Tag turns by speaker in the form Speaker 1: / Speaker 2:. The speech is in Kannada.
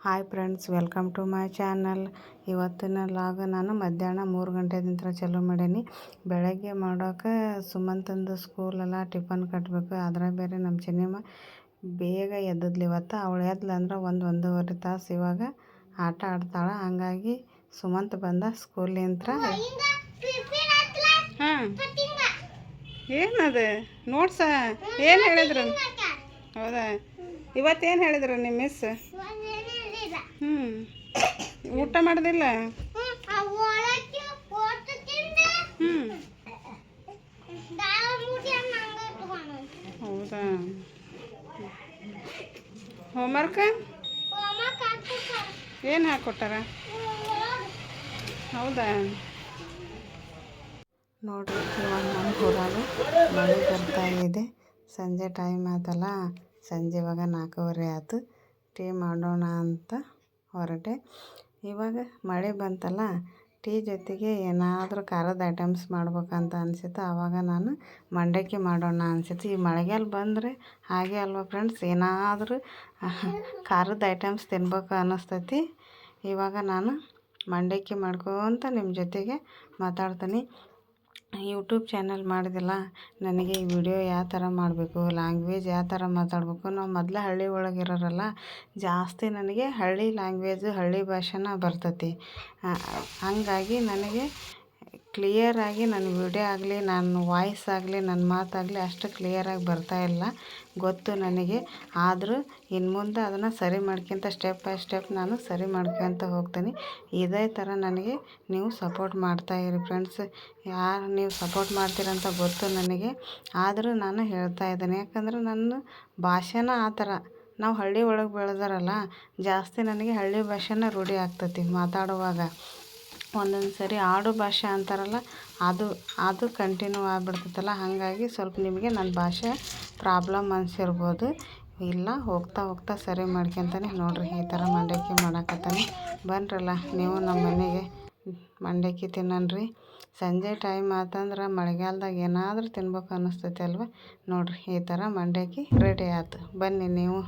Speaker 1: Hi friends, welcome to my channel. ಇವತ್ತಿನ ಲಾಗ್ ನಾನು ಮಧ್ಯಾಹ್ನ 3 ಗಂಟೆದಿಂದ ಚಾಲೂ ಮಾಡೀನಿ. ಬೆಳಗ್ಗೆ ಮಾಡೋಕೆ ಸುಮಂತಂದು ಸ್ಕೂಲೆಲ್ಲ ಟಿಫನ್ ಕಟ್ಟಬೇಕು. ಅದ್ರ ಬೇರೆ ನಮ್ಮ ಚಿನ್ನಮ್ಮ ಬೇಗ ಎದ್ದದ್ಲು ಇವತ್ತು. ಅವಳು ಎದ್ಲಂದ್ರೆ ಒಂದೂವರೆ ತಾಸು ಇವಾಗ ಆಟ ಆಡ್ತಾಳೆ. ಹಂಗಾಗಿ ಸುಮಂತ್ ಬಂದ ಸ್ಕೂಲಿಂದ. ಹಾಂ, ಏನದು ನೋಟ್ಸ? ಏನು ಹೇಳಿದ್ರು? ಹೌದಾ, ಇವತ್ತೇನು ಹೇಳಿದ್ರು ನಿಮ್ಮ ಮಿಸ್? ಊಟ ಮಾಡೋದಿಲ್ಲ? ಹೌದಾ, ಹೋಮ್ವರ್ಕ್ ಏನು ಹಾಕ್ಕೊಟ್ಟಾರ? ಹೌದಾ, ನೋಡ್ರಿ ಇವಾಗ ನಮ್ಮ ಊರಾಗ ಮಳೆ ಬರ್ತಾ ಇದೆ. ಸಂಜೆ ಟೈಮ್ ಆಯ್ತಲ್ಲ, ಸಂಜೆ ಇವಾಗ 4:15 ಆಯ್ತು. ಟೀ ಮಾಡೋಣ ಅಂತ ಹೊರಟೆ. ಇವಾಗ ಮಳೆ ಬಂತಲ್ಲ, ಟೀ ಜೊತೆಗೆ ಏನಾದರೂ ಖಾರದ ಐಟಮ್ಸ್ ಮಾಡ್ಬೇಕಂತ ಅನಿಸಿತ್ತು. ಆವಾಗ ನಾನು ಮಂಡಕ್ಕಿ ಮಾಡೋಣ ಅನಿಸಿತ್ತು. ಈ ಮಳೆಗಾಲ ಬಂದರೆ ಹಾಗೆ ಅಲ್ವಾ ಫ್ರೆಂಡ್ಸ್, ಏನಾದರೂ ಖಾರದ ಐಟಮ್ಸ್ ತಿನ್ಬೇಕು ಅನ್ನಿಸ್ತೈತಿ. ಇವಾಗ ನಾನು ಮಂಡಕ್ಕಿ ಮಾಡ್ಕೊತ ನಿಮ್ಮ ಜೊತೆಗೆ ಮಾತಾಡ್ತೀನಿ. ಯೂಟ್ಯೂಬ್ ಚಾನಲ್ ಮಾಡಿದಿಲ್ಲ, ನನಗೆ ಈ ವಿಡಿಯೋ ಯಾವ ಥರ ಮಾಡಬೇಕು, ಲ್ಯಾಂಗ್ವೇಜ್ ಯಾವ ಥರ ಮಾತಾಡಬೇಕು. ನಾವು ಮೊದಲೇ ಹಳ್ಳಿ ಒಳಗಿರೋರಲ್ಲ, ಜಾಸ್ತಿ ನನಗೆ ಹಳ್ಳಿ ಲ್ಯಾಂಗ್ವೇಜು, ಹಳ್ಳಿ ಭಾಷೆನ ಬರ್ತೈತಿ. ಹಾಗಾಗಿ ನನಗೆ ಕ್ಲಿಯರಾಗಿ ನನ್ನ ವಿಡಿಯೋ ಆಗಲಿ, ನನ್ನ ವಾಯ್ಸ್ ಆಗಲಿ, ನನ್ನ ಮಾತಾಗಲಿ ಅಷ್ಟು ಕ್ಲಿಯರಾಗಿ ಬರ್ತಾಯಿಲ್ಲ, ಗೊತ್ತು ನನಗೆ. ಆದರೂ ಇನ್ನು ಮುಂದೆ ಅದನ್ನು ಸರಿ ಮಾಡ್ಕೊತ ಸ್ಟೆಪ್ ಬೈ ಸ್ಟೆಪ್ ನಾನು ಸರಿ ಮಾಡ್ಕೊತ ಹೋಗ್ತೀನಿ. ಇದೇ ಥರ ನನಗೆ ನೀವು ಸಪೋರ್ಟ್ ಮಾಡ್ತಾಯಿರಿ ಫ್ರೆಂಡ್ಸ್. ಯಾರು ನೀವು ಸಪೋರ್ಟ್ ಮಾಡ್ತೀರಂತ ಗೊತ್ತು ನನಗೆ. ಆದರೂ ನಾನು ಹೇಳ್ತಾ ಇದ್ದೀನಿ, ಯಾಕಂದ್ರೆ ನನ್ನ ಭಾಷೆನ ಆ ಥರ. ನಾವು ಹಳ್ಳಿ ಒಳಗೆ ಬೆಳೆದಾರಲ್ಲ, ಜಾಸ್ತಿ ನನಗೆ ಹಳ್ಳಿ ಭಾಷೆನ ರೂಢಿ ಆಗ್ತೈತಿ ಮಾತಾಡುವಾಗ. ಒಂದೊಂದು ಸರಿ ಆಡು ಭಾಷೆ ಅಂತಾರಲ್ಲ, ಅದು ಕಂಟಿನ್ಯೂ ಆಗಿಬಿಡ್ತೈತಲ್ಲ. ಹಾಗಾಗಿ ಸ್ವಲ್ಪ ನಿಮಗೆ ನನ್ನ ಭಾಷೆ ಪ್ರಾಬ್ಲಮ್ ಅನಿಸಿರ್ಬೋದು. ಇಲ್ಲ, ಹೋಗ್ತಾ ಸರಿ ಮಾಡ್ಕೊತಾನೆ. ನೋಡಿರಿ, ಈ ಥರ ಮಂಡಕ್ಕಿ ಮಾಡಾಕತ್ತಾನೆ. ಬನ್ರಲ್ಲ ನೀವು ನಮ್ಮ ಮನೆಗೆ ಮಂಡಕ್ಕಿ ತಿನ್ನನ್ರಿ. ಸಂಜೆ ಟೈಮ್ ಆತಂದ್ರೆ ಮಳೆಗಾಲದಾಗ ಏನಾದರೂ ತಿನ್ಬೇಕು ಅನ್ನಿಸ್ತೈತಿ ಅಲ್ವ. ನೋಡಿರಿ, ಈ ಥರ ಮಂಡಕ್ಕಿ ರೆಡಿ ಆಯ್ತು. ಬನ್ನಿ ನೀವು.